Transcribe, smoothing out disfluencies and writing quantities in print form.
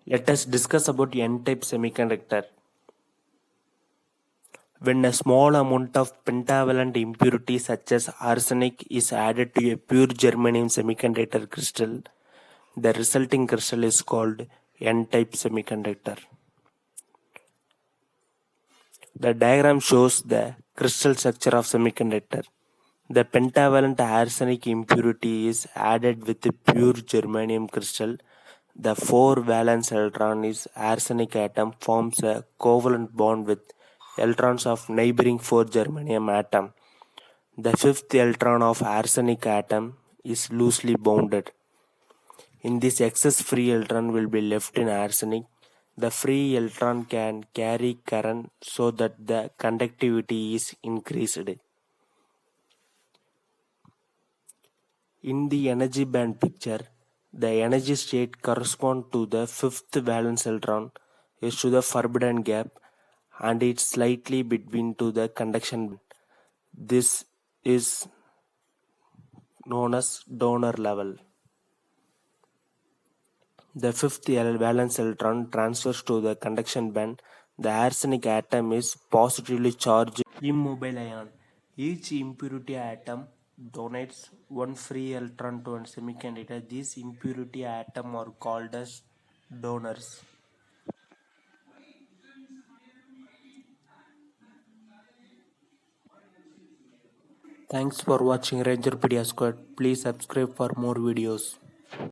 Let us discuss about N-type semiconductor. When a small amount of pentavalent impurity such as arsenic is added to a pure germanium semiconductor crystal, the resulting crystal is called N-type semiconductor. The diagram shows the crystal structure of semiconductor. The pentavalent arsenic impurity is added with the pure germanium crystal. The 4 valence electron is arsenic atom forms a covalent bond with electrons of neighboring 4 germanium atom. The 5th electron of arsenic atom is loosely bounded. In this excess free electron will be left in arsenic. The free electron can carry current so that the conductivity is increased. In the energy band picture, the energy state corresponds to the 5th valence electron is to the forbidden gap and it's slightly between to the conduction band. This is known as donor level. The 5th valence electron transfers to the conduction band. The arsenic atom is positively charged immobile ion. Each impurity atom donates one free electron to a semiconductor. These impurity atoms are called as donors. Thanks for watching RANGERPEDIA Squad. Please subscribe for more videos.